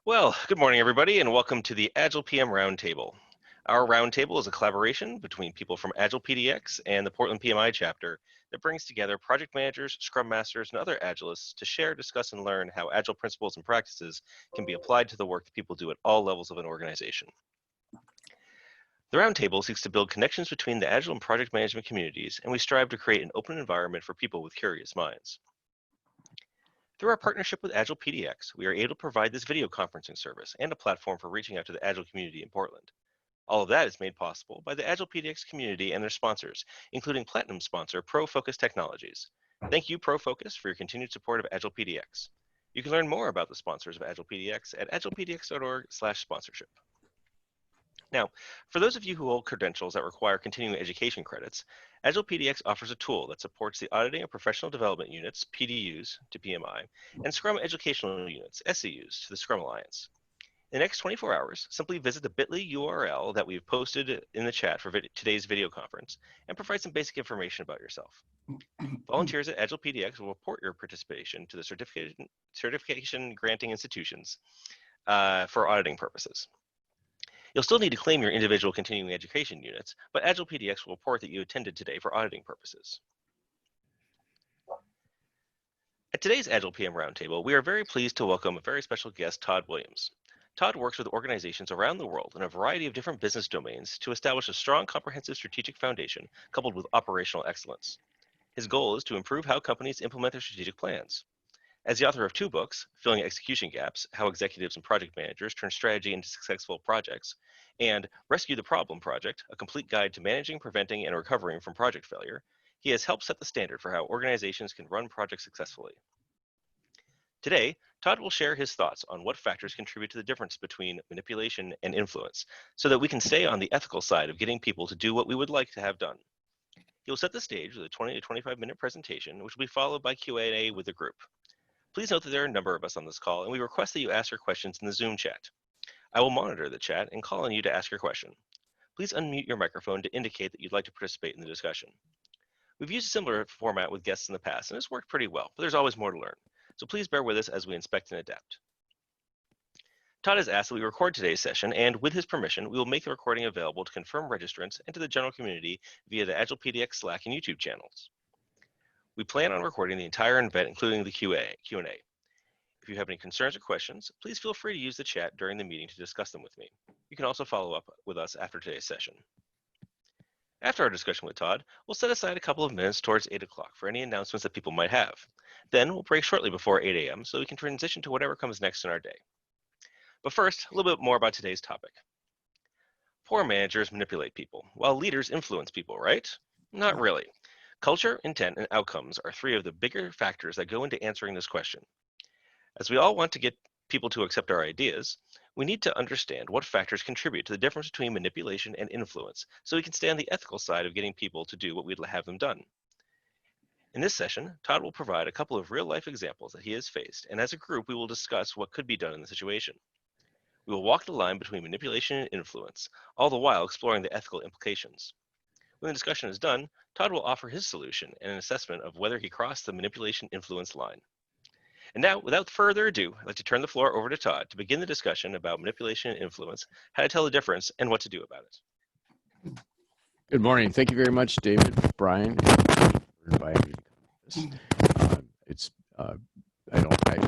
Well, good morning, everybody, and welcome to the Agile PM Roundtable. Our roundtable is a collaboration between people from Agile PDX and the Portland PMI chapter that brings together project managers, scrum masters, and other Agilists to share, discuss, and learn how Agile principles and practices can be applied to the work that people do at all levels of an organization. The roundtable seeks to build connections between the Agile and project management communities, and we strive to create an open environment for people with curious minds. Through our partnership with Agile PDX, we are able to provide this video conferencing service and a platform for reaching out to the Agile community in Portland. All of that is made possible by the Agile PDX community and their sponsors, including Platinum sponsor ProFocus Technologies. Thank you, ProFocus, for your continued support of Agile PDX. You can learn more about the sponsors of Agile PDX at agilepdx.org/sponsorship. Now, for those of you who hold credentials that require continuing education credits, Agile PDX offers a tool that supports the auditing of professional development units, PDUs, to PMI, and Scrum educational units, SEUs, to the Scrum Alliance. In the next 24 hours, simply visit the bit.ly URL that we've posted in the chat for today's video conference and provide some basic information about yourself. Volunteers at Agile PDX will report your participation to the certification granting institutions for auditing purposes. You'll still need to claim your individual continuing education units, but Agile PDX will report that you attended today for auditing purposes. At today's Agile PM Roundtable, we are very pleased to welcome a very special guest, Todd Williams. Todd works with organizations around the world in a variety of different business domains to establish a strong, comprehensive strategic foundation coupled with operational excellence. His goal is to improve how companies implement their strategic plans. As the author of 2 books, Filling Execution Gaps, How Executives and Project Managers Turn Strategy into Successful Projects, and Rescue the Problem Project, a complete guide to managing, preventing, and recovering from project failure, he has helped set the standard for how organizations can run projects successfully. Today, Todd will share his thoughts on what factors contribute to the difference between manipulation and influence, so that we can stay on the ethical side of getting people to do what we would like to have done. He will set the stage with a 20 to 25-minute presentation, which will be followed by Q&A with the group. Please note that there are a number of us on this call, and we request that you ask your questions in the Zoom chat. I will monitor the chat and call on you to ask your question. Please unmute your microphone to indicate that you'd like to participate in the discussion. We've used a similar format with guests in the past, and it's worked pretty well, but there's always more to learn. So please bear with us as we inspect and adapt. Todd has asked that we record today's session, and with his permission, we will make the recording available to confirmed registrants and to the general community via the Agile PDX Slack and YouTube channels. We plan on recording the entire event, including the Q&A. If you have any concerns or questions, please feel free to use the chat during the meeting to discuss them with me. You can also follow up with us after today's session. After our discussion with Todd, we'll set aside a couple of minutes towards 8 o'clock for any announcements that people might have. Then we'll break shortly before 8 a.m. so we can transition to whatever comes next in our day. But first, a little bit more about today's topic. Poor managers manipulate people, while leaders influence people, right? Not really. Culture, intent, and outcomes are 3 of the bigger factors that go into answering this question. As we all want to get people to accept our ideas, we need to understand what factors contribute to the difference between manipulation and influence, so we can stay on the ethical side of getting people to do what we'd have them done. In this session, Todd will provide a couple of real-life examples that he has faced, and as a group, we will discuss what could be done in the situation. We will walk the line between manipulation and influence, all the while exploring the ethical implications. When the discussion is done, Todd will offer his solution and an assessment of whether he crossed the manipulation-influence line. And now, without further ado, I'd like to turn the floor over to Todd to begin the discussion about manipulation and influence, how to tell the difference, and what to do about it. Good morning. Thank you very much, David, Brian, for inviting me to come to this.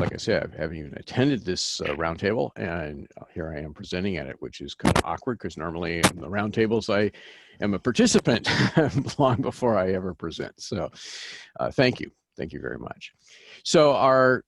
Like I said, I haven't even attended this roundtable, and here I am presenting at it, which is kind of awkward because normally in the roundtables I am a participant long before I ever present. So thank you. Thank you very much. So our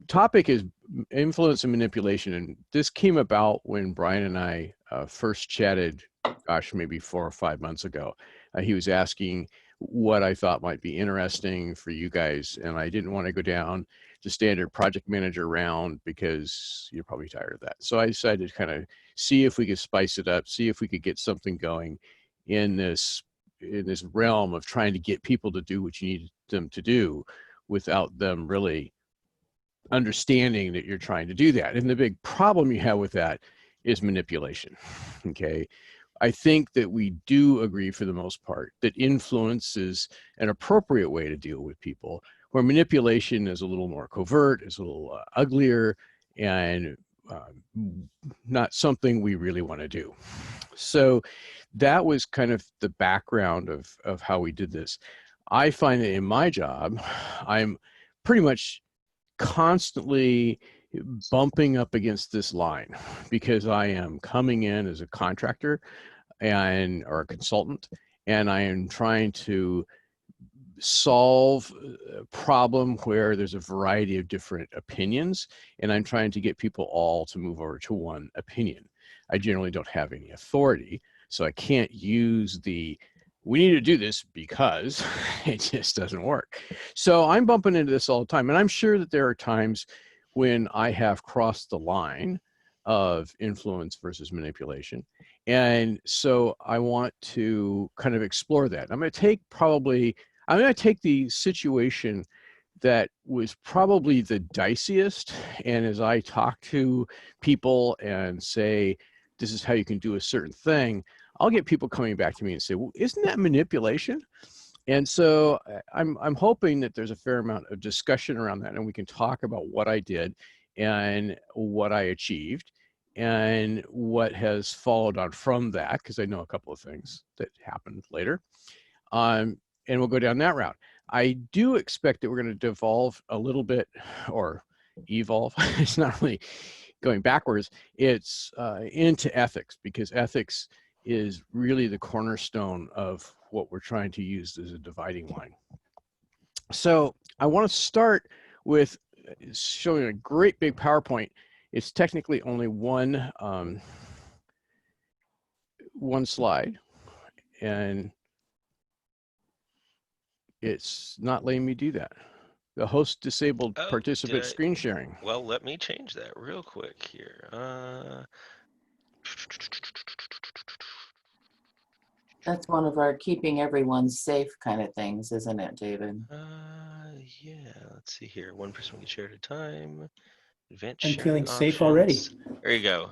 topic is influence and manipulation, and this came about when Brian and I first chatted, gosh, maybe 4 or 5 months ago. He was asking what I thought might be interesting for you guys, and I didn't want to go down the standard project manager round because you're probably tired of that. So I decided to kind of see if we could spice it up, see if we could get something going in this realm of trying to get people to do what you need them to do without them really understanding that you're trying to do that. And the big problem you have with that is manipulation. Okay. I think that we do agree for the most part that influence is an appropriate way to deal with people, where manipulation is a little more covert, is a little uglier, and not something we really want to do. So that was kind of the background of how we did this. I find that in my job, I'm pretty much constantly bumping up against this line because I am coming in as a contractor or a consultant, and I am trying to solve a problem where there's a variety of different opinions, and I'm trying to get people all to move over to one opinion. I generally don't have any authority, so I can't use we need to do this because it just doesn't work. So I'm bumping into this all the time, and I'm sure that there are times when I have crossed the line of influence versus manipulation. And so I want to kind of explore that. I'm going to take the situation that was probably the diciest, and as I talk to people and say, this is how you can do a certain thing, I'll get people coming back to me and say, well, isn't that manipulation? And so I'm hoping that there's a fair amount of discussion around that, and we can talk about what I did and what I achieved and what has followed on from that, because I know a couple of things that happened later. And we'll go down that route. I do expect that we're going to devolve a little bit, or evolve. It's not really going backwards. It's into ethics, because ethics is really the cornerstone of what we're trying to use as a dividing line. So I want to start with showing a great big PowerPoint. It's technically only one slide, and it's not letting me do that. The host disabled participant screen sharing. Well, let me change that real quick here. That's one of our keeping everyone safe kind of things, isn't it, David? Yeah, let's see here. One person can share at a time. Advanced I'm sharing feeling options. safe already. There you go.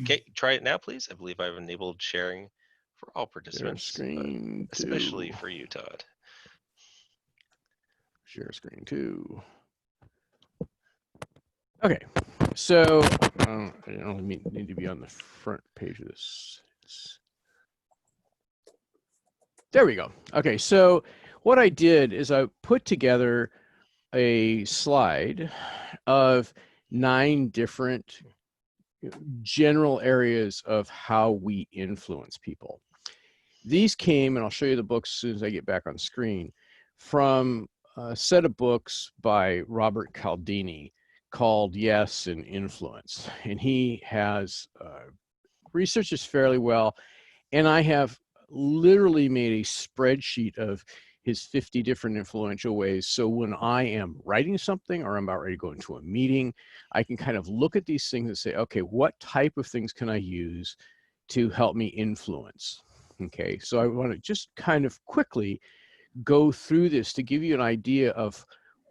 Okay, try it now, please. I believe I've enabled sharing for all participants, screen especially for you, Todd. Share screen too. Okay, so I don't need to be on the front page of this. There we go. Okay, so what I did is I put together a slide of 9 different general areas of how we influence people. These came, and I'll show you the books as soon as I get back on screen, from a set of books by Robert Cialdini called Yes and Influence. And he has researched this fairly well, and I have literally made a spreadsheet of his 50 different influential ways. So when I am writing something or I'm about ready to go into a meeting, I can kind of look at these things and say, okay, what type of things can I use to help me influence? Okay, so I want to just kind of quickly go through this to give you an idea of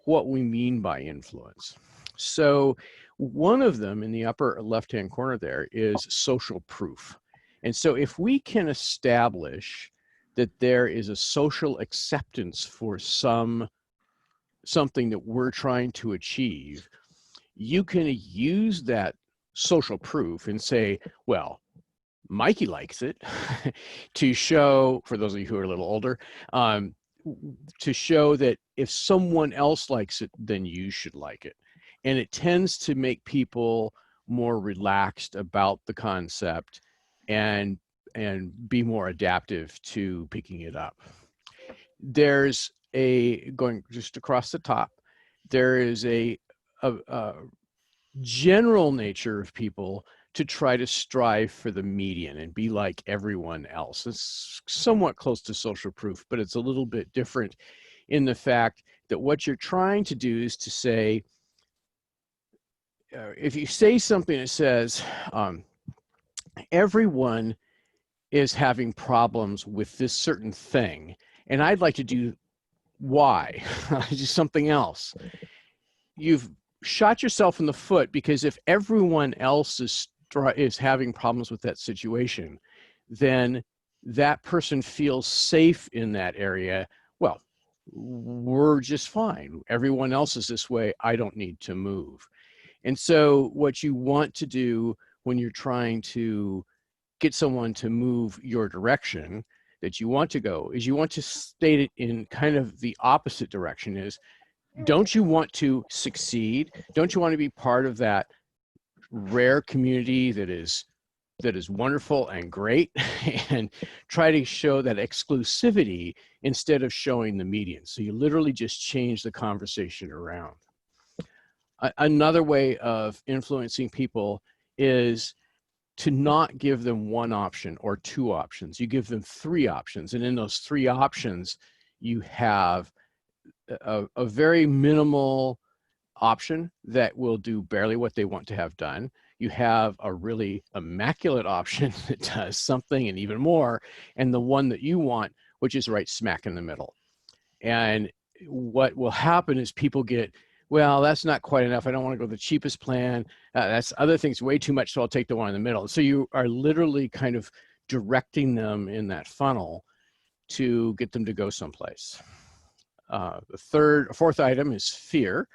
what we mean by influence. So one of them in the upper left-hand corner there is social proof. And so if we can establish that there is a social acceptance for something that we're trying to achieve, you can use that social proof and say, well, Mikey likes it, to show, for those of you who are a little older, to show that if someone else likes it, then you should like it. And it tends to make people more relaxed about the concept and be more adaptive to picking it up. There's going just across the top, there is a general nature of people to try to strive for the median and be like everyone else. It's somewhat close to social proof, but it's a little bit different in the fact that what you're trying to do is to say, if you say something that says, everyone is having problems with this certain thing, and I'd like to do Y, do something else, you've shot yourself in the foot, because if everyone else is having problems with that situation, then that person feels safe in that area. Well, we're just fine. Everyone else is this way. I don't need to move. And so what you want to do when you're trying to get someone to move your direction that you want to go is you want to state it in kind of the opposite direction is, don't you want to succeed? Don't you want to be part of that rare community that is wonderful and great? And try to show that exclusivity instead of showing the median. So you literally just change the conversation around. Another way of influencing people is to not give them one option or two options. You give them three options. And in those three options, you have a very minimal option that will do barely what they want to have done. You have a really immaculate option that does something and even more, and the one that you want, which is right smack in the middle. And what will happen is people get, well, that's not quite enough. I don't want to go the cheapest plan. That's other things way too much, so I'll take the one in the middle. So you are literally kind of directing them in that funnel to get them to go someplace. The fourth item is fear.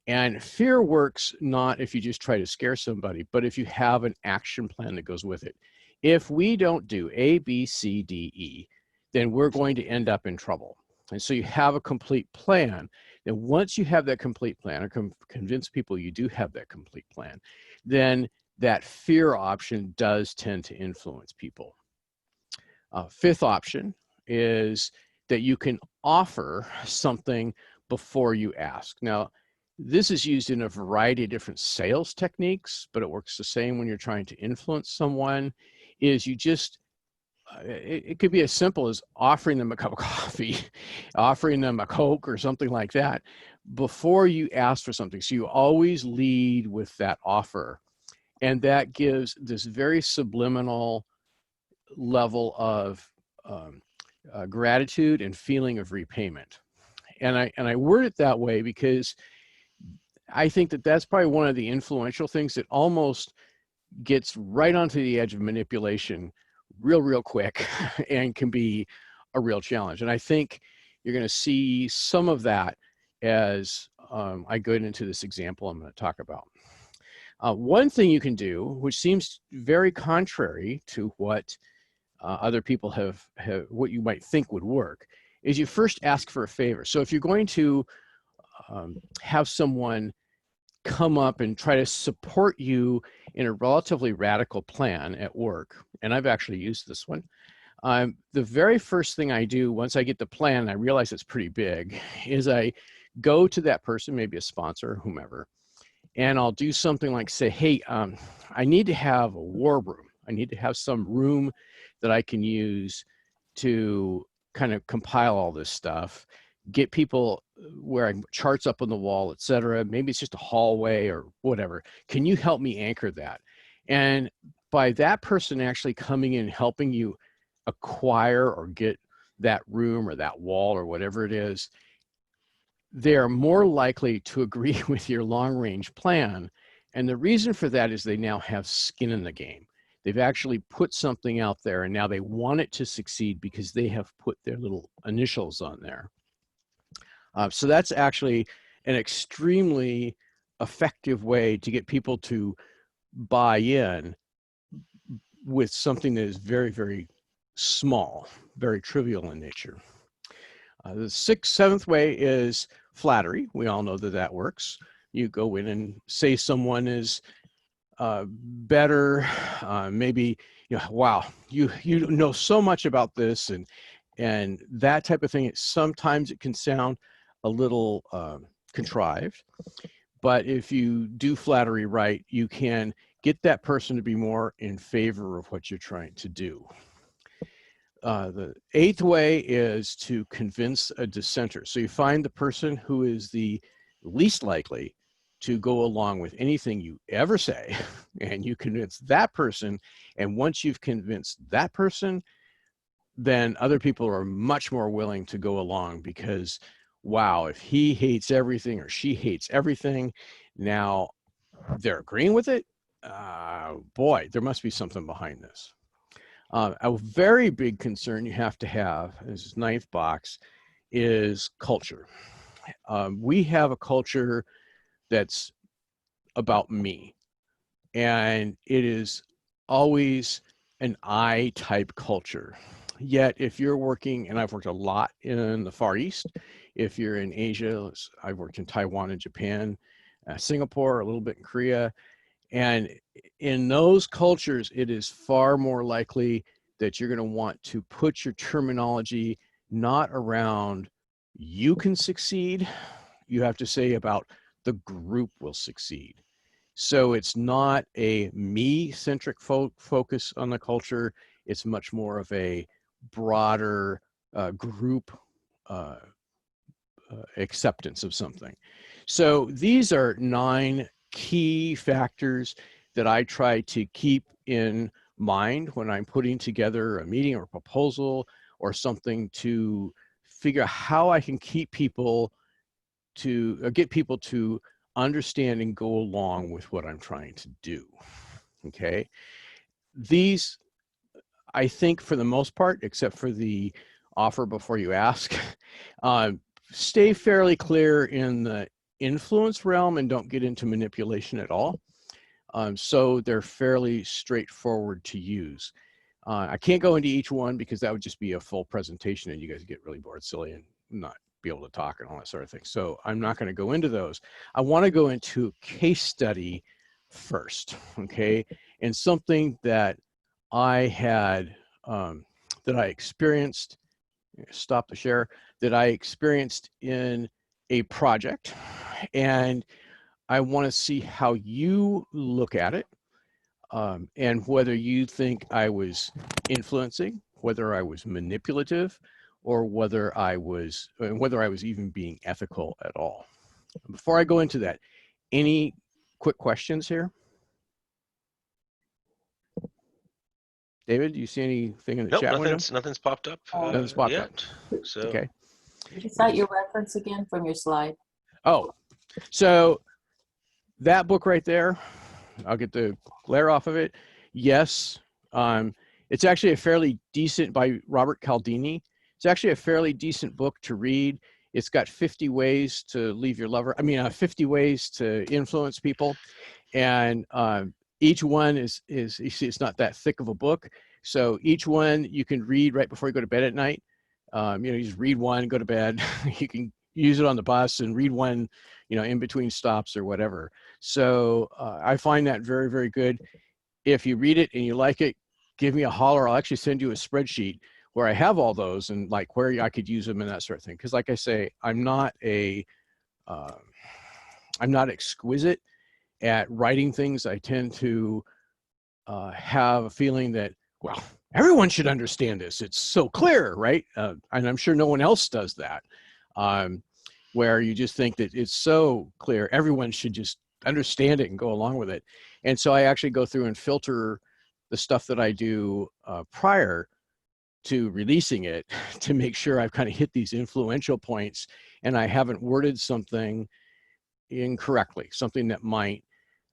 And fear works not if you just try to scare somebody, but if you have an action plan that goes with it. If we don't do A, B, C, D, E, then we're going to end up in trouble. And so you have a complete plan. And once you have that complete plan, or convince people you do have that complete plan, then that fear option does tend to influence people. Fifth option is that you can offer something before you ask. Now, this is used in a variety of different sales techniques, but it works the same when you're trying to influence someone, is you just, it could be as simple as offering them a cup of coffee, offering them a Coke or something like that before you ask for something. So you always lead with that offer. And that gives this very subliminal level of gratitude and feeling of repayment. And I word it that way because I think that that's probably one of the influential things that almost gets right onto the edge of manipulation real quick and can be a real challenge. And I think you're going to see some of that as I go into this example I'm going to talk about. One thing you can do, which seems very contrary to what other people have, what you might think would work, is you first ask for a favor. So if you're going to have someone come up and try to support you in a relatively radical plan at work, and I've actually used this one, the very first thing I do once I get the plan, I realize it's pretty big, is I go to that person, maybe a sponsor, whomever, and I'll do something like say, hey, I need to have a war room. I need to have some room that I can use to kind of compile all this stuff, get people wearing charts up on the wall, et cetera. Maybe it's just a hallway or whatever. Can you help me anchor that? And by that person actually coming in, helping you acquire or get that room or that wall or whatever it is, they're more likely to agree with your long-range plan. And the reason for that is they now have skin in the game. They've actually put something out there and now they want it to succeed because they have put their little initials on there. So that's actually an extremely effective way to get people to buy in with something that is very small, very trivial in nature. The seventh way is flattery. We all know that that works. You go in and say someone is better, maybe, you know, wow, you know so much about this, and that type of thing. Sometimes it can sound a little contrived, but if you do flattery right, you can get that person to be more in favor of what you're trying to do. The eighth way is to convince a dissenter. So you find the person who is the least likely to go along with anything you ever say, and you convince that person. And once you've convinced that person, then other people are much more willing to go along because, wow, if he hates everything or she hates everything, now they're agreeing with it. Boy, there must be something behind this. A very big concern you have to have, this is ninth box, is culture. We have a culture that's about me, and it is always an I type culture. Yet, if you're working, and I've worked a lot in the Far East, if you're in Asia, I've worked in Taiwan and Japan, Singapore, a little bit in Korea, and in those cultures, it is far more likely that you're going to want to put your terminology not around you can succeed, you have to say about the group will succeed. So it's not a me-centric focus on the culture. It's much more of a broader group uh, acceptance of something. So these are 9 key factors that I try to keep in mind when I'm putting together a meeting or a proposal or something to figure out how I can keep people to get people to understand and go along with what I'm trying to do. Okay. These, I think for the most part, except for the offer before you ask, stay fairly clear in the influence realm and don't get into manipulation at all. So they're fairly straightforward to use. I can't go into each one because that would just be a full presentation and you guys get really bored, silly, and not be able to talk and all that sort of thing. So I'm not going to go into those. I want to go into case study first, okay? And something that I had, that I experienced, stop the share, that I experienced in a project. And I want to see how you look at it, and whether you think I was influencing, whether I was manipulative, or whether I was even being ethical at all. Before I go into that, any quick questions here? David, do you see anything in the Nope, chat window? nothing's popped up Nothing's popped yet. So Okay. Is that your reference again from your slide? Oh, so that book right there, I'll get the glare off of it. Yes, it's actually a fairly decent, by Robert Cialdini. It's actually a fairly decent book to read. It's got 50 ways to leave your lover. 50 ways to influence people, and each one is you see, it's not that thick of a book. So each one you can read right before you go to bed at night. You just read one, go to bed. You can use it on the bus and read one, in between stops or whatever. So I find that very, very good. If you read it and you like it, give me a holler. I'll actually send you a spreadsheet where I have all those and like where I could use them and that sort of thing. Because like I say, I'm not exquisite at writing things. I tend to have a feeling that, well, everyone should understand this. It's so clear, right? And I'm sure no one else does that. Where you just think that it's so clear, everyone should just understand it and go along with it. And so I actually go through and filter the stuff that I do prior to releasing it to make sure I've kind of hit these influential points and I haven't worded something incorrectly, something that might,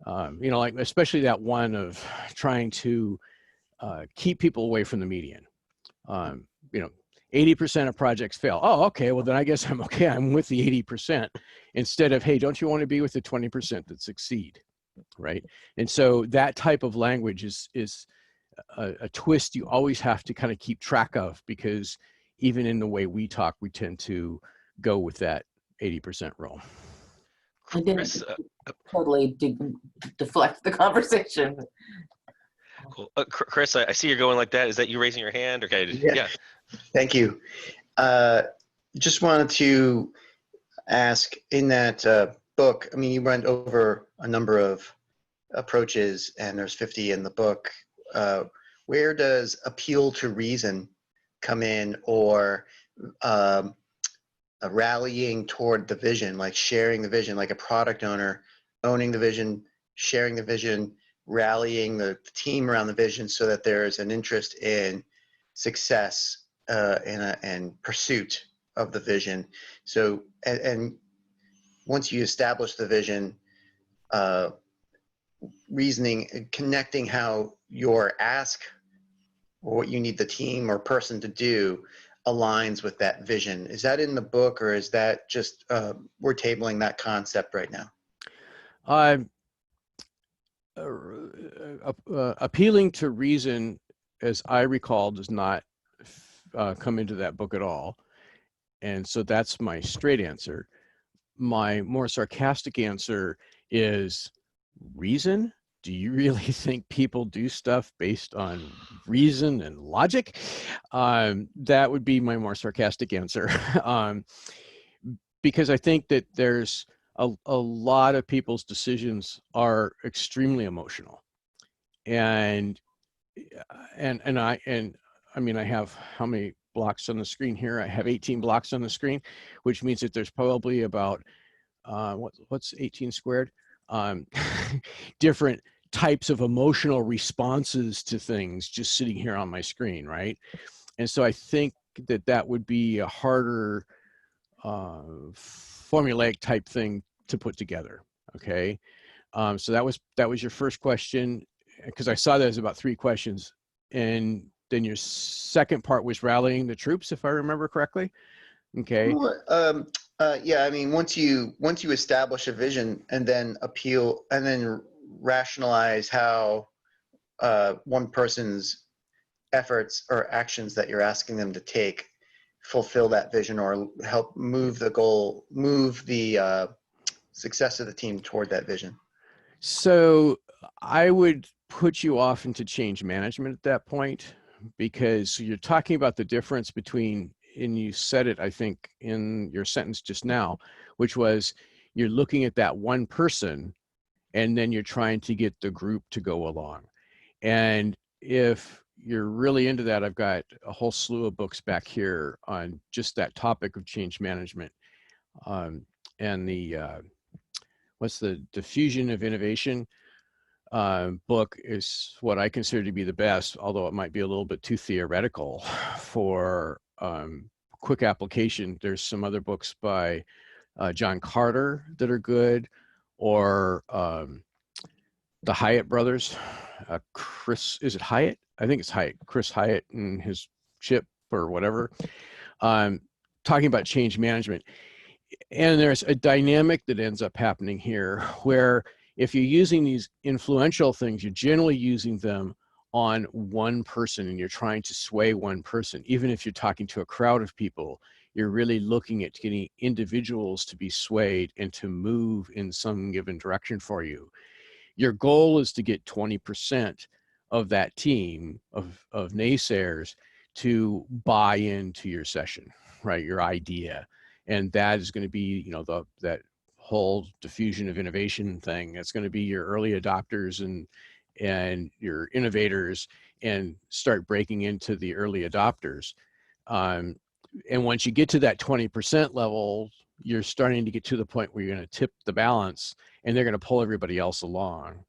like especially that one of trying to keep people away from the median. 80% of projects fail. Oh, okay, well then I guess I'm okay. I'm with the 80% instead of, hey, don't you want to be with the 20% that succeed, right? And so that type of language is a twist you always have to kind of keep track of, because even in the way we talk, we tend to go with that 80% rule. I didn't Chris, totally deflect the conversation. cool. Chris, I see you're going like that. Is that you raising your hand? Okay. Yeah. Thank you. Just wanted to ask, in that book, you went over a number of approaches, and there's 50 in the book. Where does appeal to reason come in, or rallying toward the vision, like sharing the vision, like a product owner owning the vision, sharing the vision, rallying the team around the vision so that there's an interest in success and pursuit of the vision. So, and once you establish the vision, reasoning, connecting how your ask or what you need the team or person to do aligns with that vision. Is that in the book, or is that just we're tabling that concept right now? Appealing to reason, as I recall, does not come into that book at all. And so that's my straight answer. My more sarcastic answer is reason. Do you really think people do stuff based on reason and logic? That would be my more sarcastic answer. Because I think that there's a lot of people's decisions are extremely emotional. And I mean, I have how many blocks on the screen here? I have 18 blocks on the screen, which means that there's probably about what's 18 squared? Different types of emotional responses to things just sitting here on my screen, right? And so I think that that would be a harder formulaic type thing to put together. Okay, so that was your first question, because I saw that as about 3 questions, and then your second part was rallying the troops, if I remember correctly. Okay. Yeah, I mean, once you establish a vision and then appeal and then rationalize how one person's efforts or actions that you're asking them to take fulfill that vision or help move the success of the team toward that vision. So I would put you off into change management at that point, because you're talking about the difference between, and you said it, I think, in your sentence just now, which was you're looking at that one person and then you're trying to get the group to go along. And if you're really into that, I've got a whole slew of books back here on just that topic of change management. And the, what's the diffusion of innovation book is what I consider to be the best, although it might be a little bit too theoretical for quick application. There's some other books by John Carter that are good, or the Hyatt brothers. Is it Hyatt? I think it's Hyatt. Chris Hyatt and his ship or whatever, talking about change management. And there's a dynamic that ends up happening here where if you're using these influential things, you're generally using them on one person and you're trying to sway one person. Even if you're talking to a crowd of people, you're really looking at getting individuals to be swayed and to move in some given direction for you. Your goal is to get 20% of that team of naysayers to buy into your session, right? Your idea. And that is going to be, you know, that whole diffusion of innovation thing. That's going to be your early adopters and your innovators, and start breaking into the early adopters. And once you get to that 20% level, you're starting to get to the point where you're going to tip the balance and they're going to pull everybody else along.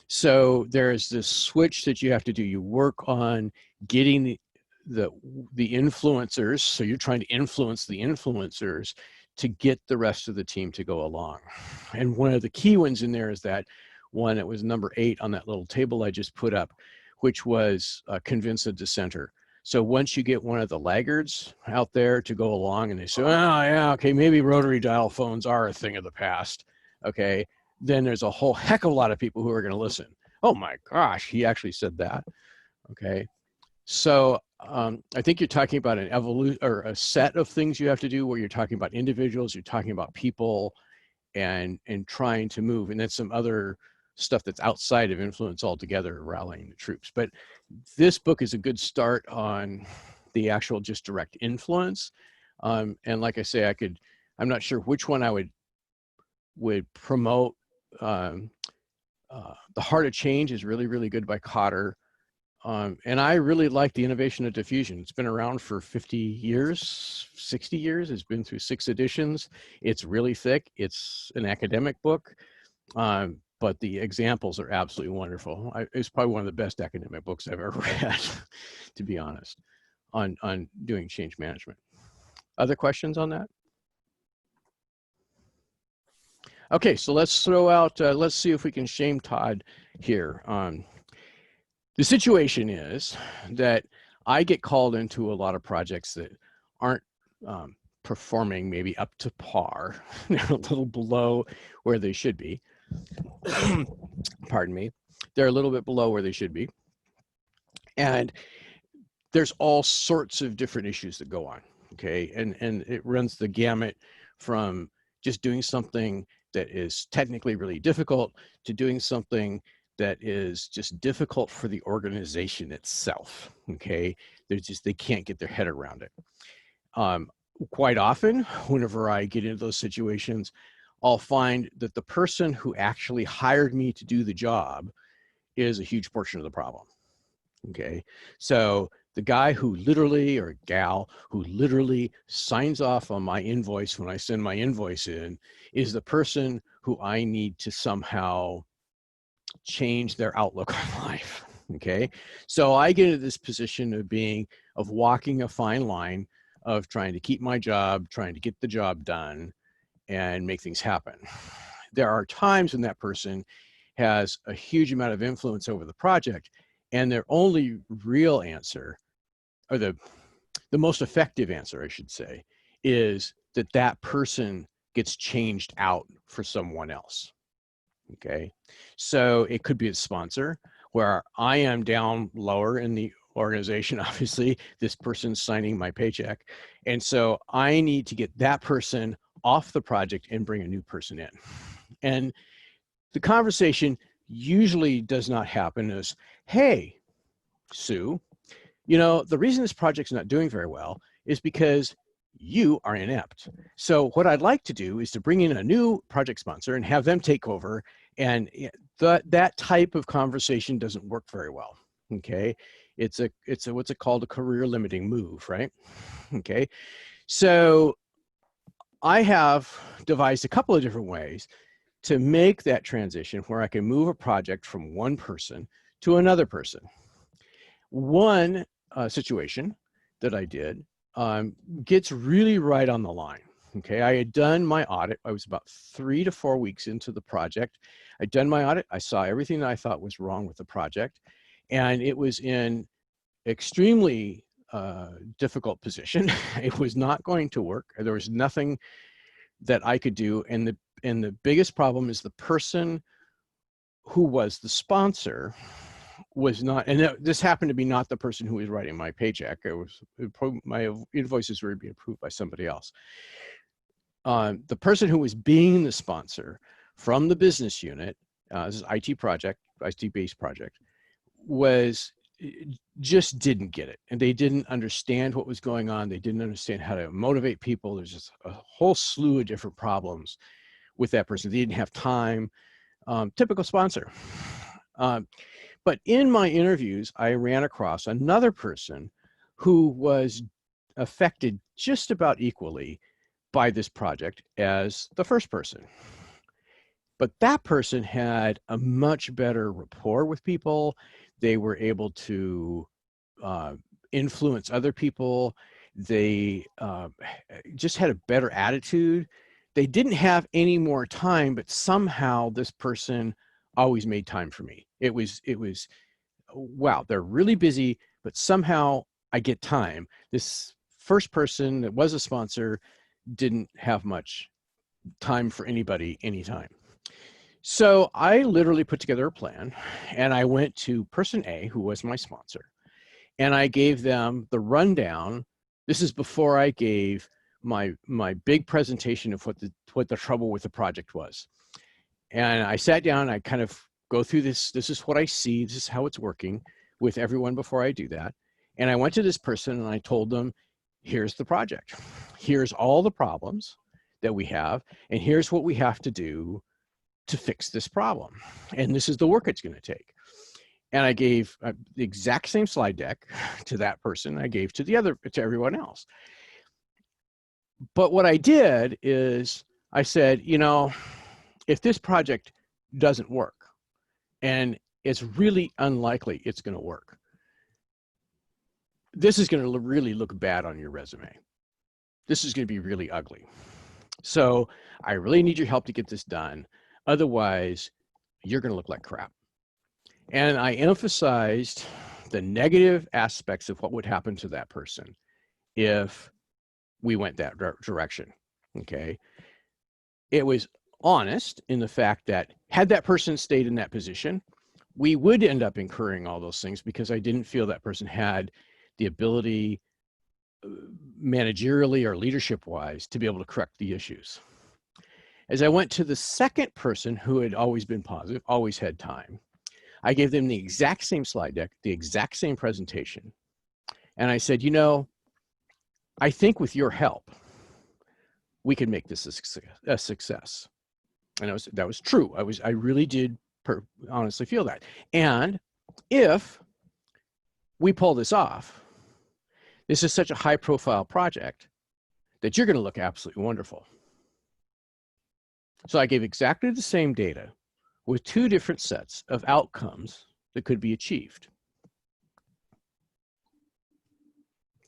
So there's this switch that you have to do. You work on getting the influencers. So you're trying to influence the influencers to get the rest of the team to go along. And one of the key ones in there is that one that was number 8 on that little table I just put up, which was convince a dissenter. So once you get one of the laggards out there to go along and they say, oh yeah, okay, maybe rotary dial phones are a thing of the past, okay, then there's a whole heck of a lot of people who are going to listen. Oh my gosh, he actually said that. Okay. So I think you're talking about an evolution or a set of things you have to do where you're talking about individuals, you're talking about people, and trying to move. And then some other stuff that's outside of influence altogether, rallying the troops. But this book is a good start on the actual just direct influence. And like I say, I'm not sure which one I would promote. The Heart of Change is really, really good by Cotter. And I really like The Innovation of Diffusion. It's been around for 50 years, 60 years. It's been through 6 editions. It's really thick. It's an academic book, but the examples are absolutely wonderful. It's probably one of the best academic books I've ever read, to be honest, on doing change management. Other questions on that? Okay, so let's throw out, let's see if we can shame Todd here. The situation is that I get called into a lot of projects that aren't performing maybe up to par. They're a little below where they should be. Pardon me. They're a little bit below where they should be. And there's all sorts of different issues that go on. Okay. And it runs the gamut from just doing something that is technically really difficult to doing something that is just difficult for the organization itself. Okay. They can't get their head around it. Quite often, whenever I get into those situations, I'll find that the person who actually hired me to do the job is a huge portion of the problem. Okay. So the guy who literally, or gal who literally signs off on my invoice when I send my invoice in is the person who I need to somehow change their outlook on life. Okay. So I get into this position of walking a fine line of trying to keep my job, trying to get the job done and make things happen. There are times when that person has a huge amount of influence over the project, and their only real answer, or the most effective answer, I should say, is that person gets changed out for someone else. Okay. So it could be a sponsor where I am down lower in the organization. Obviously, this person's signing my paycheck. And so I need to get that person off the project and bring a new person in. And the conversation usually does not happen as, hey, Sue, the reason this project's not doing very well is because you are inept. So what I'd like to do is to bring in a new project sponsor and have them take over. And that type of conversation doesn't work very well. Okay. It's a what's it called, a career limiting move, right? Okay. So I have devised a couple of different ways to make that transition where I can move a project from one person to another person. One situation that I did gets really right on the line. Okay, I had done my audit. I was about 3 to 4 weeks into the project. I'd done my audit. I saw everything that I thought was wrong with the project, and it was in extremely difficult position. It was not going to work. There was nothing that I could do, and the biggest problem is the person who was the sponsor was not, and this happened to be not the person who was writing my paycheck. My invoices were being approved by somebody else. The person who was being the sponsor from the business unit, this is IT-based project, just didn't get it. And they didn't understand what was going on. They didn't understand how to motivate people. There's just a whole slew of different problems with that person. They didn't have time. Typical sponsor. But in my interviews, I ran across another person who was affected just about equally by this project as the first person. But that person had a much better rapport with people. They were able to influence other people. They just had a better attitude. They didn't have any more time, but somehow this person always made time for me. It was, wow, they're really busy, but somehow I get time. This first person that was a sponsor didn't have much time for anybody, anytime. So I literally put together a plan, and I went to person A, who was my sponsor, and I gave them the rundown. This is before I gave my big presentation of what the trouble with the project was. And I sat down, I kind of go through this. This is what I see. This is how it's working with everyone before I do that. And I went to this person and I told them, here's the project. Here's all the problems that we have. And here's what we have to do to fix this problem. And this is the work it's going to take. And I gave the exact same slide deck to that person I gave to everyone else. But what I did is I said, if this project doesn't work, and it's really unlikely it's going to work, this is going to really look bad on your resume. This is going to be really ugly. So I really need your help to get this done. Otherwise, you're going to look like crap. And I emphasized the negative aspects of what would happen to that person if we went that direction. Okay. It was honest in the fact that had that person stayed in that position, we would end up incurring all those things because I didn't feel that person had the ability managerially or leadership wise to be able to correct the issues. As I went to the second person who had always been positive, always had time, I gave them the exact same slide deck, the exact same presentation. And I said, you know, I think with your help, we can make this a success. And that was true. I really did honestly feel that. And if we pull this off, this is such a high profile project that you're going to look absolutely wonderful. So I gave exactly the same data with two different sets of outcomes that could be achieved.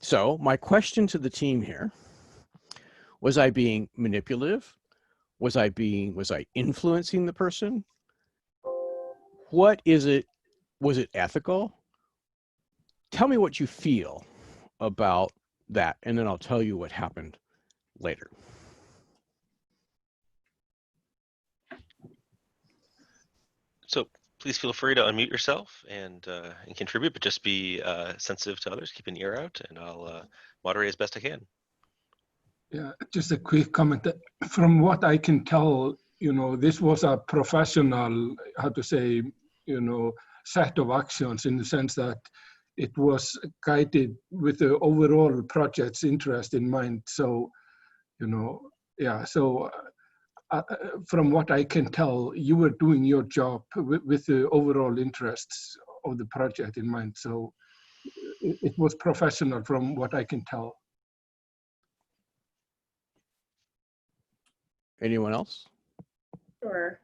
So my question to the team here, was I being manipulative? Was I influencing the person? What is it? Was it ethical? Tell me what you feel about that, and then I'll tell you what happened later. So please feel free to unmute yourself and contribute, but just be sensitive to others, keep an ear out, and I'll moderate as best I can. Yeah, just a quick comment. From what I can tell, you know, this was a professional, how to say, you know, set of actions in the sense that it was guided with the overall project's interest in mind. So, you know, yeah, so from what I can tell, you were doing your job with the overall interests of the project in mind. So it was professional from what I can tell. Anyone else? Sure.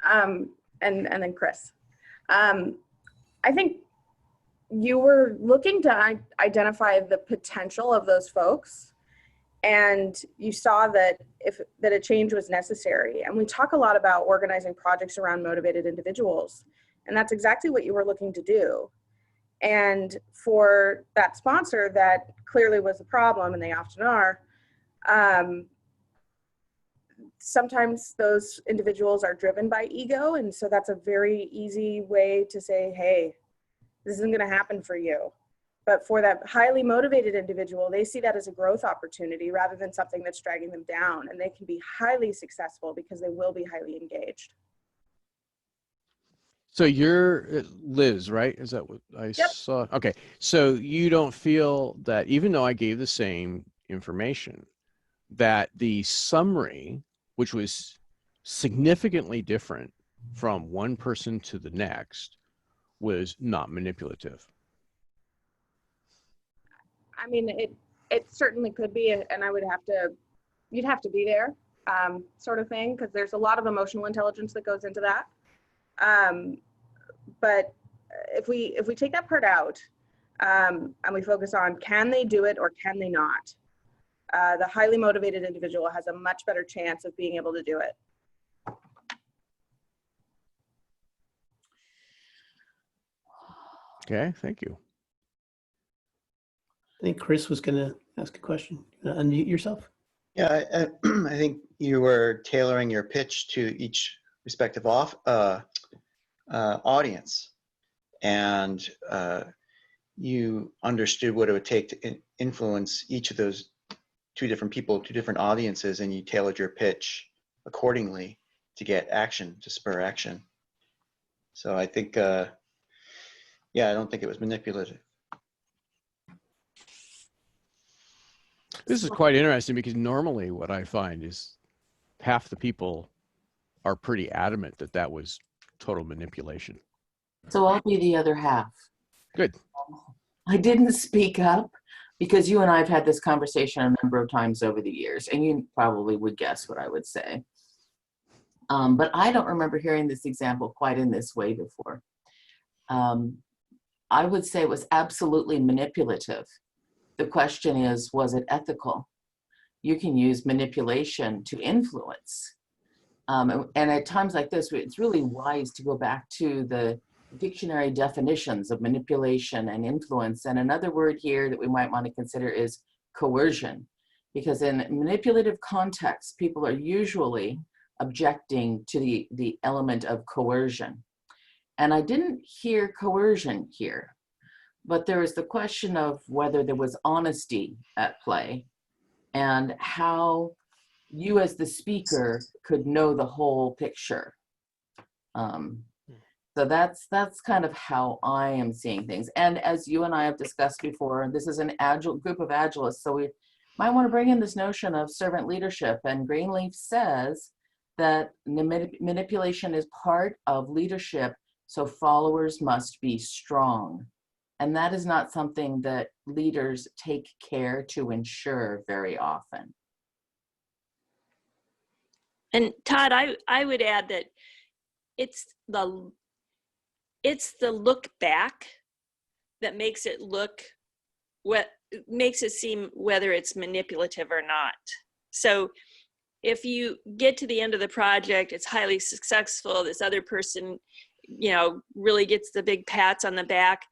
And then Chris. I think you were looking to identify the potential of those folks, and you saw that that a change was necessary. And we talk a lot about organizing projects around motivated individuals, and that's exactly what you were looking to do. And for that sponsor, that clearly was the problem, and they often are. Sometimes those individuals are driven by ego, and so that's a very easy way to say, hey, this isn't going to happen for you. But for that highly motivated individual, they see that as a growth opportunity rather than something that's dragging them down, and they can be highly successful because they will be highly engaged. So you're Liz, right? Is that what I saw? Okay. So you don't feel that even though I gave the same information, that the summary, which was significantly different from one person to the next, was not manipulative? I mean, it certainly could be, and you'd have to be there, sort of thing, because there's a lot of emotional intelligence that goes into that. But if we take that part out, and we focus on, can they do it or can they not? The highly motivated individual has a much better chance of being able to do it. Okay, thank you. I think Chris was going to ask a question. Unmute yourself. Yeah, I think you were tailoring your pitch to each respective audience, and you understood what it would take to influence each of those two different people, two different audiences, and you tailored your pitch accordingly to get action, to spur action. So I think, yeah, I don't think it was manipulative. This is quite interesting because normally what I find is half the people are pretty adamant that that was total manipulation. So I'll be the other half. Good. I didn't speak up because you and I have had this conversation a number of times over the years, and you probably would guess what I would say. But I don't remember hearing this example quite in this way before. I would say it was absolutely manipulative. The question is, was it ethical? You can use manipulation to influence. And at times like this, it's really wise to go back to the dictionary definitions of manipulation and influence. And another word here that we might want to consider is coercion, because in manipulative contexts, people are usually objecting to the element of coercion. And I didn't hear coercion here, but there is the question of whether there was honesty at play and how you as the speaker could know the whole picture. So that's kind of how I am seeing things. And as you and I have discussed before, this is an agile group of agilists, so we might want to bring in this notion of servant leadership. And Greenleaf says that manipulation is part of leadership, so followers must be strong. And that is not something that leaders take care to ensure very often. And Todd, I would add that it's the look back that makes it look what makes it seem whether it's manipulative or not. So if you get to the end of the project, it's highly successful, this other person, you know, really gets the big pats on the back,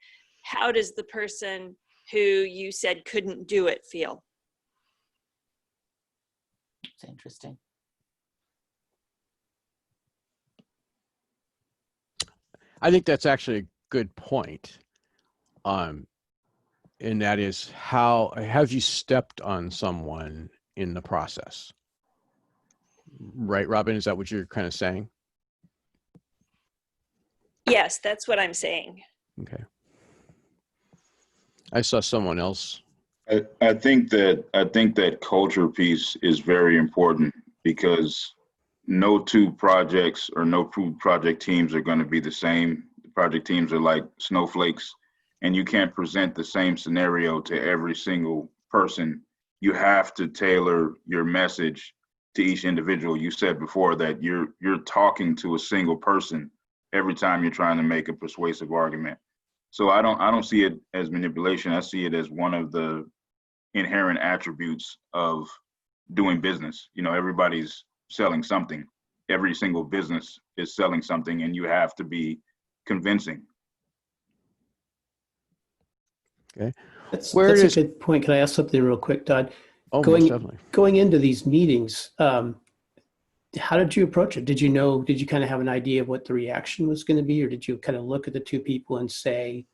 how does the person who you said couldn't do it feel? It's interesting. I think that's actually a good point. And that is, how have you stepped on someone in the process? Right, Robin, is that what you're kind of saying? Yes, that's what I'm saying. Okay. I saw someone else. I think that culture piece is very important, because no two projects or no two project teams are going to be the same. The project teams are like snowflakes, and you can't present the same scenario to every single person. You have to tailor your message to each individual. You said before that you're talking to a single person every time you're trying to make a persuasive argument. So I don't see it as manipulation. I see it as one of the inherent attributes of doing business. You know, everybody's selling something. Every single business is selling something, and you have to be convincing. Okay. That's Where a does- good point. Can I ask something real quick, Todd? Oh, most definitely. Going into these meetings, how did you approach it? Did you kind of have an idea of what the reaction was going to be, or did you kind of look at the two people and say,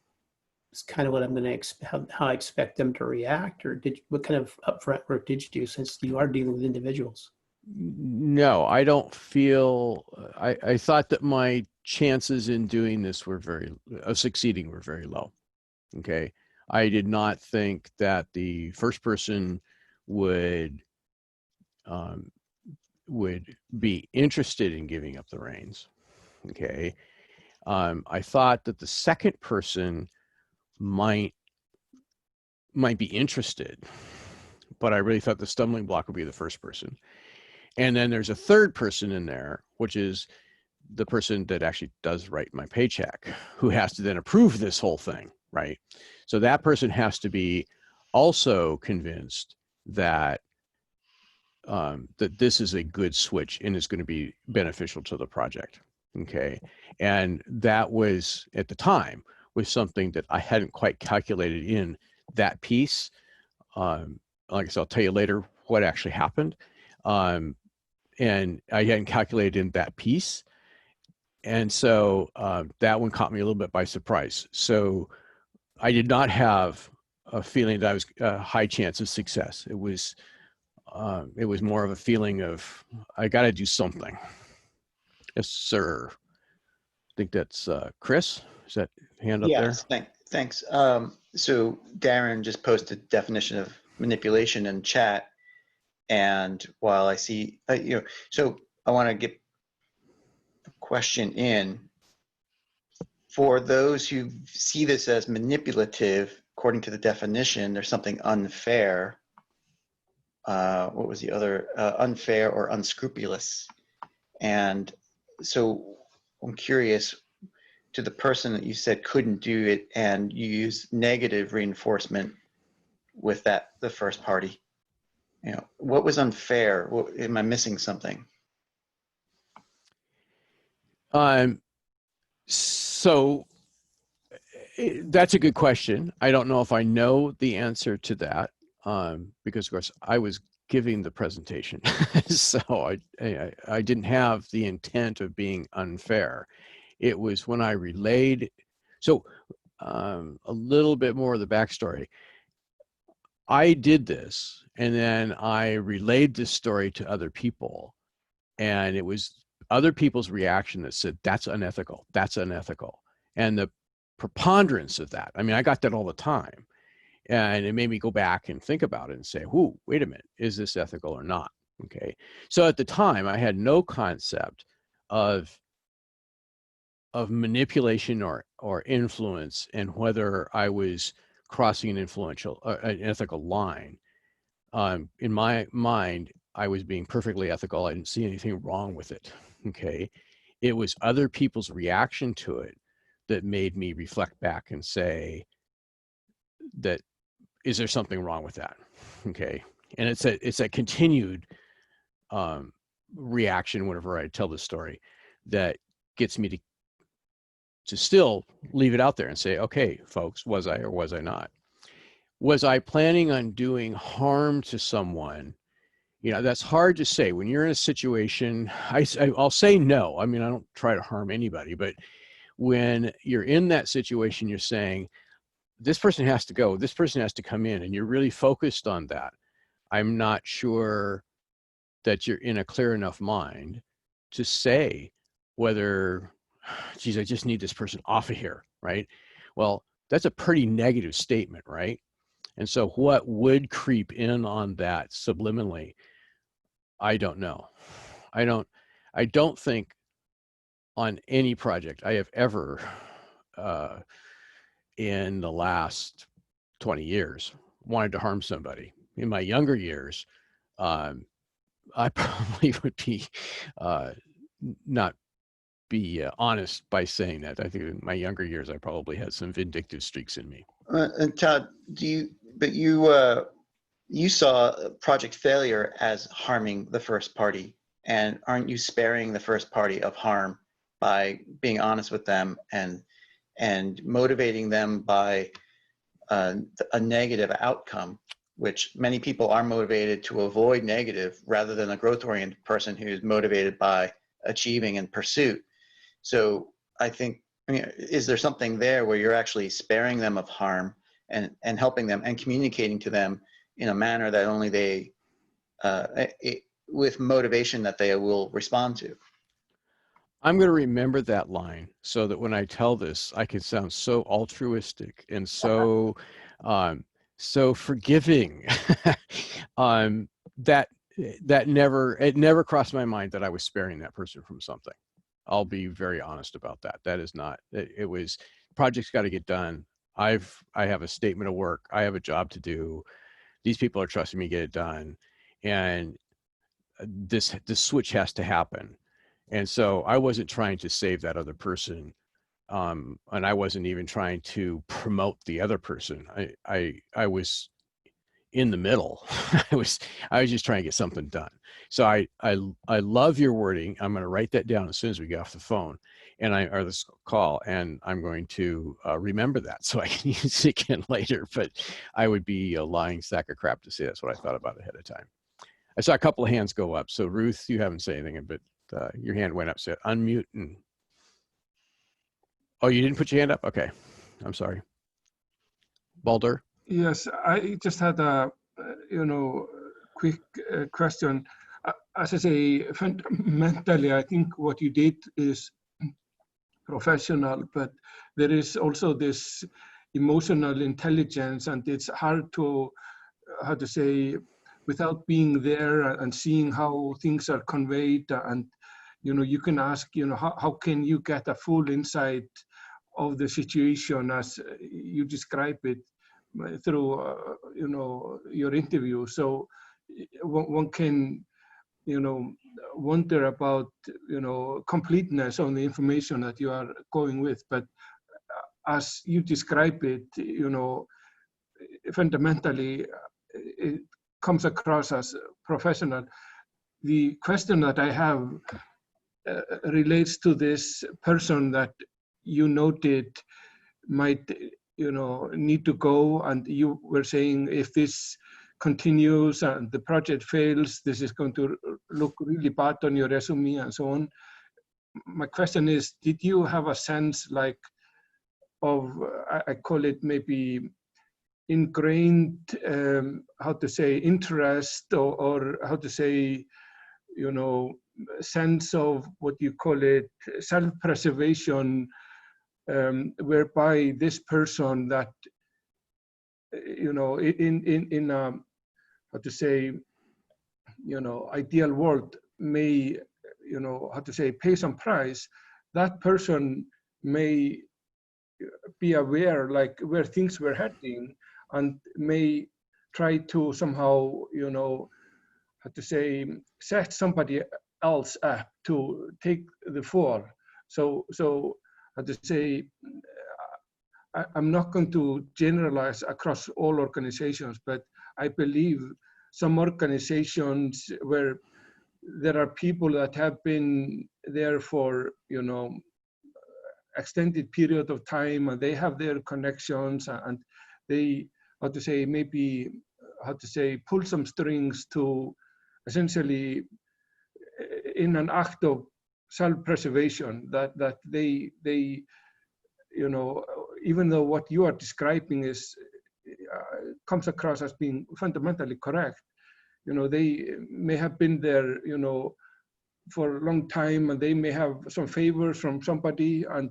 it's kind of what I'm going to how I expect them to react, or what kind of upfront work did you do, since you are dealing with individuals? No, I don't feel, I thought that my chances in doing this of succeeding were very low. Okay. I did not think that the first person would be interested in giving up the reins. Okay. I thought that the second person might be interested, but I really thought the stumbling block would be the first person. And then there's a third person in there, which is the person that actually does write my paycheck, who has to then approve this whole thing, right? So that person has to be also convinced that that this is a good switch and is going to be beneficial to the project. Okay. And that was, at the time, was something that I hadn't quite calculated in that piece. Like I said, I'll tell you later what actually happened. And I hadn't calculated in that piece. And so that one caught me a little bit by surprise. So I did not have a feeling that I was a high chance of success. It was more of a feeling of, I got to do something. Yes, sir. I think that's Chris. Is that hand up there? Yes, thanks. So Darren just posted definition of manipulation in chat. And while I see, so I want to get the question in. For those who see this as manipulative, according to the definition, there's something unfair. What was the other? Unfair or unscrupulous. And so I'm curious, to the person that you said couldn't do it, and you use negative reinforcement with the first party. What was unfair? Am I missing something? So that's a good question. I don't know if I know the answer to that. because of course I was giving the presentation. So I didn't have the intent of being unfair. It was when I relayed. So a little bit more of the backstory. I did this, and then I relayed this story to other people, and it was other people's reaction that said, that's unethical, that's unethical. And the preponderance of that, I mean, I got that all the time. And it made me go back and think about it and say, whoo, wait a minute, is this ethical or not? Okay. So at the time, I had no concept of manipulation or influence, and whether I was crossing an ethical line. In my mind, I was being perfectly ethical. I didn't see anything wrong with it. Okay. It was other people's reaction to it that made me reflect back and say that, is there something wrong with that? Okay. And it's a continued reaction whenever I tell the story that gets me to still leave it out there and say, okay, folks, was I or was I not? Was I planning on doing harm to someone? You know, that's hard to say. When you're in a situation, I'll say no. I mean, I don't try to harm anybody, but when you're in that situation, you're saying, this person has to go, this person has to come in, and you're really focused on that. I'm not sure that you're in a clear enough mind to say whether, geez, I just need this person off of here, right? Well, that's a pretty negative statement, right? And so what would creep in on that subliminally? I don't know. I don't think on any project I have ever, in the last 20 years, wanted to harm somebody. In my younger years, I probably would be not be honest by saying that. I think in my younger years, I probably had some vindictive streaks in me. And Todd, you saw project failure as harming the first party, and aren't you sparing the first party of harm by being honest with them and motivating them by a negative outcome, which many people are motivated to avoid negative rather than a growth-oriented person who's motivated by achieving and pursuit. So I think, I mean, is there something there where you're actually sparing them of harm and helping them and communicating to them in a manner that only they, with motivation that they will respond to? I'm going to remember that line so that when I tell this, I can sound so altruistic and so so forgiving. That it never crossed my mind that I was sparing that person from something. I'll be very honest about that. That is not. It was, project's got to get done. I have a statement of work. I have a job to do. These people are trusting me to get it done, and this switch has to happen. And so I wasn't trying to save that other person, and I wasn't even trying to promote the other person. I was in the middle. I was just trying to get something done. So I love your wording. I'm going to write that down as soon as we get off the phone, or this call, and I'm going to remember that so I can use it again later. But I would be a lying sack of crap to say that's what I thought about ahead of time. I saw a couple of hands go up. So Ruth, you haven't said anything, but your hand went up. So unmute and. Oh, you didn't put your hand up? Okay, I'm sorry. Baldur. Yes, I just had a quick question. As I say, fundamentally, I think what you did is professional, but there is also this emotional intelligence, and it's hard to, how to say, without being there and seeing how things are conveyed, and you can ask, how can you get a full insight of the situation as you describe it through your interview. So one can wonder about completeness on the information that you are going with, but as you describe it, fundamentally it comes across as professional. The question that I have relates to this person that you noted might need to go, and you were saying if this continues and the project fails, this is going to look really bad on your resume and so on. My question is, did you have a sense like of, I call it maybe ingrained, how to say, interest or how to say, you know, sense of what you call it, self-preservation, whereby this person that, you know, in a, how to say, you know, ideal world may, you know, how to say, pay some price, that person may be aware like where things were heading and may try to somehow, you know, how to say, set somebody else up to take the fall. So how to say, I'm not going to generalize across all organizations, but I believe some organizations where there are people that have been there for, you know, extended period of time and they have their connections and they, how to say, maybe, how to say, pull some strings to essentially in an act of self-preservation that they, you know, even though what you are describing is, comes across as being fundamentally correct, you know, they may have been there, you know, for a long time and they may have some favors from somebody and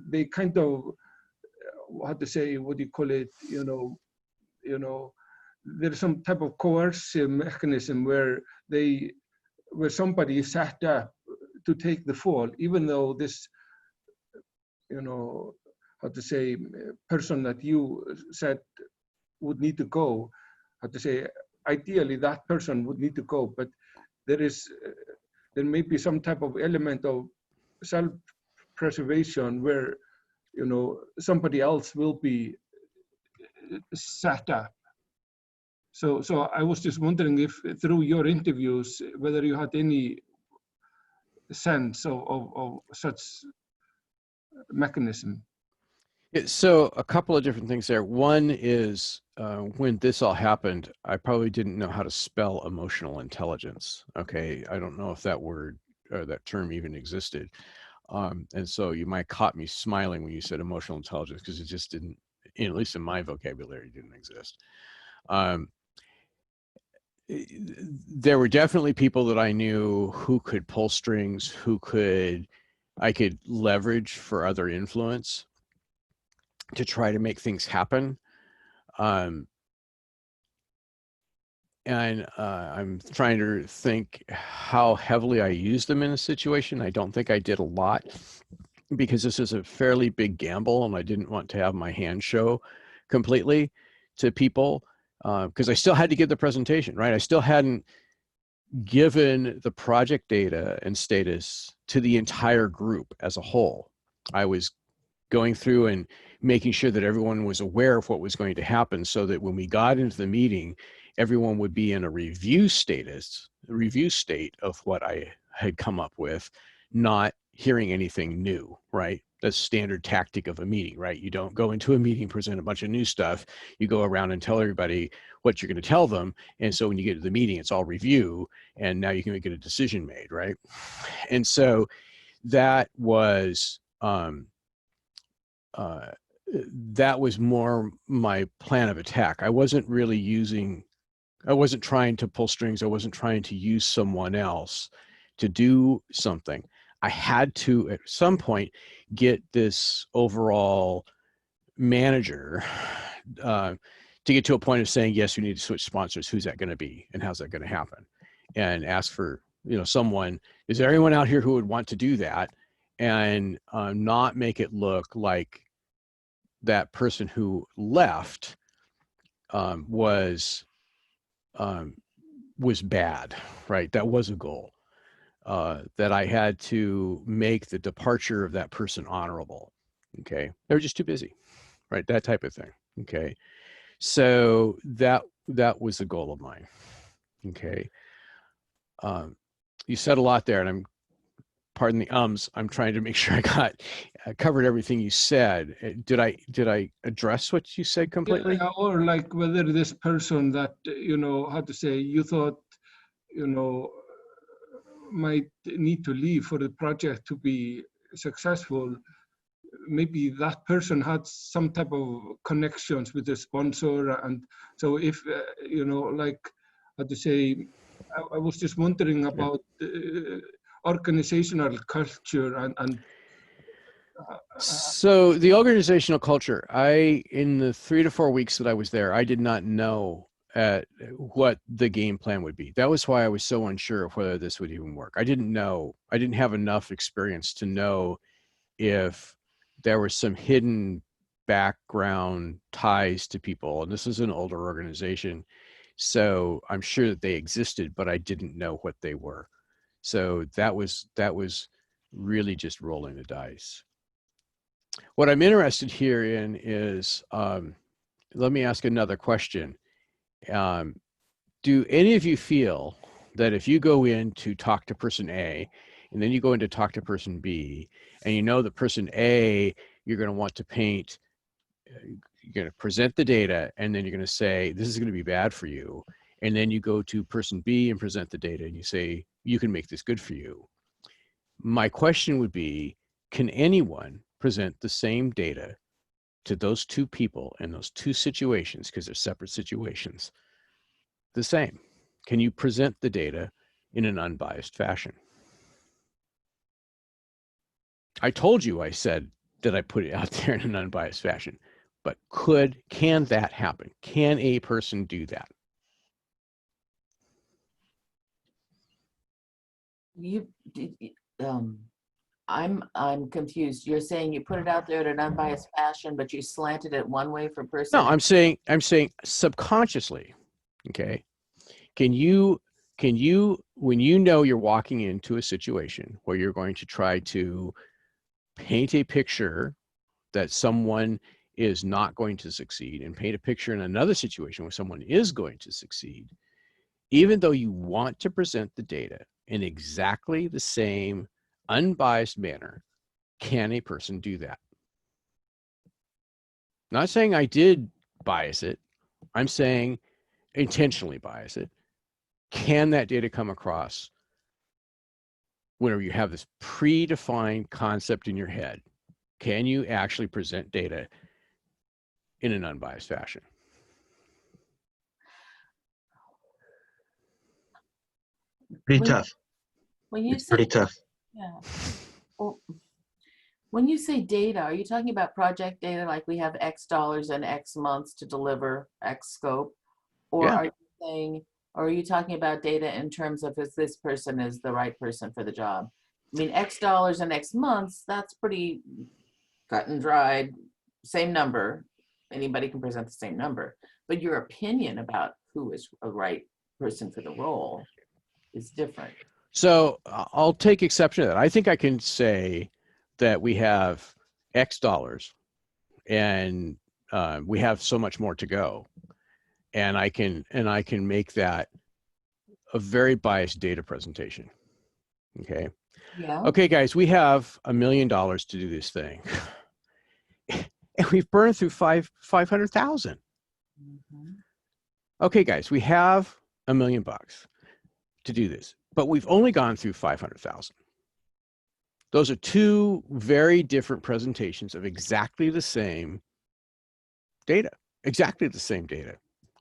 they kind of, how to say, what do you call it, you know, there's some type of coercive mechanism where somebody is set up to take the fall, even though this, you know, how to say, person that you said would need to go, how to say, ideally that person would need to go, but there may be some type of element of self-preservation where, you know, somebody else will be set up. So I was just wondering if through your interviews, whether you had any sense of such mechanism. So a couple of different things there. One is when this all happened, I probably didn't know how to spell emotional intelligence. Okay, I don't know if that word or that term even existed. And so you might caught me smiling when you said emotional intelligence because it just didn't, at least in my vocabulary, didn't exist. There were definitely people that I knew who could pull strings, who I could leverage for other influence to try to make things happen. And I'm trying to think how heavily I used them in a situation. I don't think I did a lot because this is a fairly big gamble and I didn't want to have my hand show completely to people because I still had to give the presentation, right? I still hadn't given the project data and status to the entire group as a whole. I was going through and making sure that everyone was aware of what was going to happen so that when we got into the meeting, everyone would be in a review state of what I had come up with, not hearing anything new, right? That's standard tactic of a meeting, right? You don't go into a meeting, present a bunch of new stuff. You go around and tell everybody what you're going to tell them. And so when you get to the meeting, it's all review and now you can get a decision made, right? And so that was more my plan of attack. I wasn't trying to pull strings. I wasn't trying to use someone else to do something. I had to, at some point, get this overall manager to get to a point of saying, yes, you need to switch sponsors. Who's that going to be? And how's that going to happen? And ask for, someone, is there anyone out here who would want to do that? And not make it look like that person who left was bad, right? That was a goal. That I had to make the departure of that person honorable. Okay, they were just too busy, right? That type of thing. Okay, so that was a goal of mine. Okay, you said a lot there, and I'm pardon the ums. I'm trying to make sure I got covered everything you said. Did I address what you said completely? Yeah, or like whether this person that, how to say, you thought, might need to leave for the project to be successful, maybe that person had some type of connections with the sponsor. And so if, like, how to say, I was just wondering about organizational culture and so the organizational culture, in the 3 to 4 weeks that I was there, I did not know what the game plan would be. That was why I was so unsure of whether this would even work. I didn't know. I didn't have enough experience to know if there was some hidden background ties to people. And this is an older organization, so I'm sure that they existed, but I didn't know what they were. So that was really just rolling the dice. What I'm interested here in is, let me ask another question. Do any of you feel that if you go in to talk to person A, and then you go in to talk to person B, and you know that person A, you're going to want to paint, you're going to present the data, and then you're going to say, this is going to be bad for you. And then you go to person B and present the data, and you say, you can make this good for you. My question would be, can anyone present the same data to those two people in those two situations, because they're separate situations, the same? Can you present the data in an unbiased fashion? I told you, I said that I put it out there in an unbiased fashion, but can that happen? Can a person do that? I'm confused. You're saying you put it out there in an unbiased fashion, but you slanted it one way for person. No, I'm saying subconsciously. Okay. Can you, when you know you're walking into a situation where you're going to try to paint a picture that someone is not going to succeed, and paint a picture in another situation where someone is going to succeed, even though you want to present the data in exactly the same unbiased manner, can a person do that? Not saying I did bias it. I'm saying intentionally bias it. Can that data come across whenever you have this predefined concept in your head? Can you actually present data in an unbiased fashion? Pretty tough. When you It's say, pretty tough. yeah. Well, when you say data, are you talking about project data, like we have X dollars and X months to deliver X scope? Or Yeah. are you saying, or are you talking about data in terms of if this person is the right person for the job? I mean, X dollars and X months, that's pretty cut and dried, same number. Anybody can present the same number. But your opinion about who is a right person for the role is different. So I'll take exception to that. I think I can say that we have X dollars and we have so much more to go. And I can make that a very biased data presentation. Okay. Yeah. Okay, guys, we have $1 million to do this thing. And we've burned through 500,000. Mm-hmm. Okay, guys, we have $1 million to do this, but we've only gone through 500,000. Those are two very different presentations of exactly the same data, exactly the same data.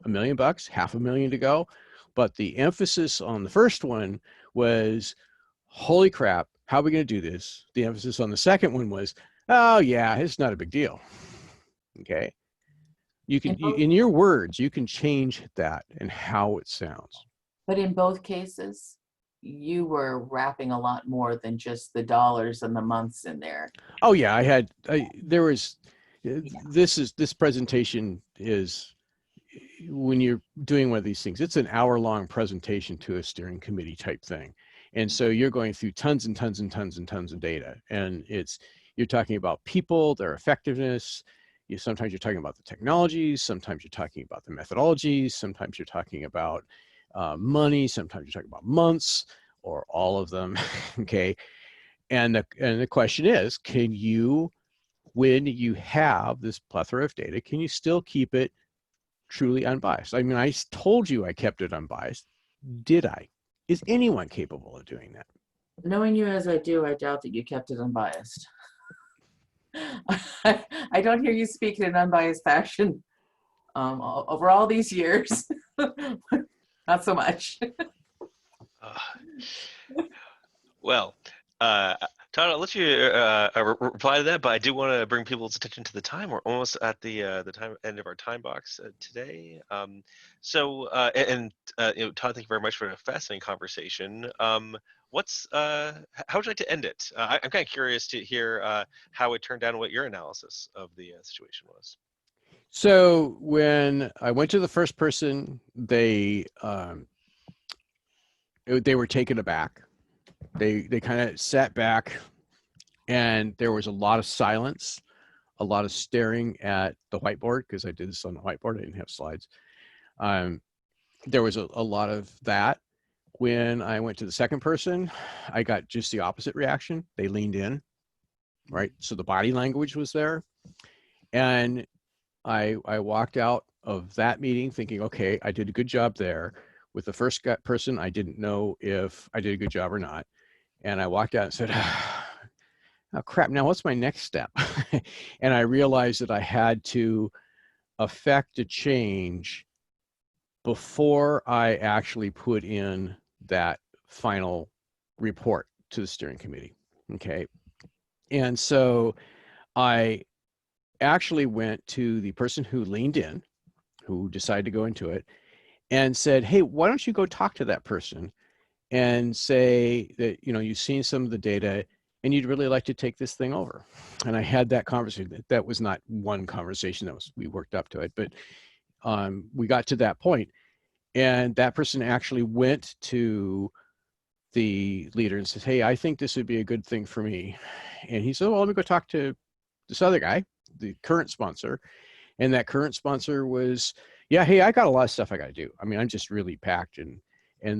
$1 million, $500,000 to go. But the emphasis on the first one was, holy crap, how are we going to do this? The emphasis on the second one was, oh yeah, it's not a big deal. Okay. You can, in your words, you can change that and how it sounds. But in both cases, you were wrapping a lot more than just the dollars and the months in there. Oh yeah, this presentation is, when you're doing one of these things, it's an hour-long presentation to a steering committee type thing. And so you're going through tons and tons and tons and tons of data. And you're talking about people, their effectiveness. Sometimes you're talking about the technologies. Sometimes you're talking about the methodologies. Sometimes you're talking about money. Sometimes you're talking about months or all of them. Okay. And the question is, can you, when you have this plethora of data, can you still keep it truly unbiased? I mean, I told you I kept it unbiased. Did I? Is anyone capable of doing that? Knowing you as I do, I doubt that you kept it unbiased. I don't hear you speak in an unbiased fashion over all these years. Not so much. Well, Todd, I'll let you reply to that, but I do want to bring people's attention to the time. We're almost at the time end of our time box today. You know, Todd, thank you very much for a fascinating conversation. How would you like to end it? I'm kind of curious to hear how it turned out and what your analysis of the situation was. So when I went to the first person, they were taken aback. They kind of sat back, and there was a lot of silence, a lot of staring at the whiteboard, because I did this on the whiteboard. I didn't have slides. There was a lot of that. When I went to the second person, I got just the opposite reaction. They leaned in, right? So the body language was there. And I walked out of that meeting thinking, okay, I did a good job there. With the first person, I didn't know if I did a good job or not. And I walked out and said, oh crap, now what's my next step? And I realized that I had to affect a change before I actually put in that final report to the steering committee. Okay. And so I actually went to the person who leaned in, who decided to go into it, and said, hey, why don't you go talk to that person and say that, you know, you've seen some of the data and you'd really like to take this thing over. And I had that conversation. That was not one conversation, we worked up to it, but we got to that point. And that person actually went to the leader and said, hey, I think this would be a good thing for me. And he said, well, let me go talk to this other guy, the current sponsor. And that current sponsor was, yeah, hey, I got a lot of stuff I got to do. I mean, I'm just really packed. And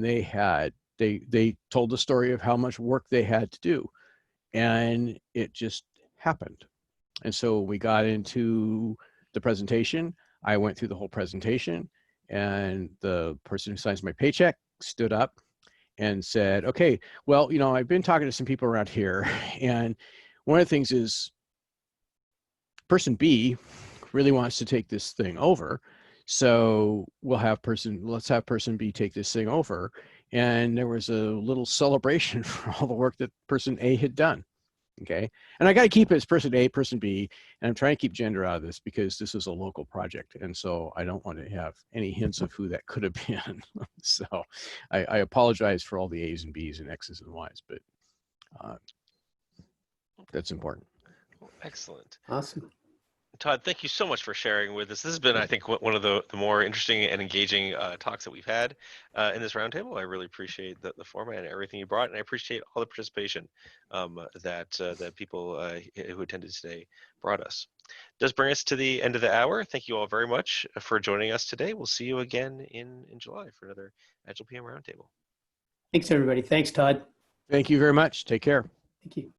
they told the story of how much work they had to do. And it just happened. And so we got into the presentation. I went through the whole presentation, and the person who signs my paycheck stood up and said, okay, well, you know, I've been talking to some people around here, and one of the things is person B really wants to take this thing over. So let's have person B take this thing over. And there was a little celebration for all the work that person A had done. Okay. And I got to keep it as person A, person B, and I'm trying to keep gender out of this because this is a local project. And so I don't want to have any hints of who that could have been. So I apologize for all the A's and B's and X's and Y's, but that's important. Excellent. Awesome. Todd, thank you so much for sharing with us. This has been, I think, one of the more interesting and engaging talks that we've had in this roundtable. I really appreciate the format and everything you brought, and I appreciate all the participation that people who attended today brought us. Does bring us to the end of the hour. Thank you all very much for joining us today. We'll see you again in July for another Agile PM roundtable. Thanks, everybody. Thanks, Todd. Thank you very much. Take care. Thank you.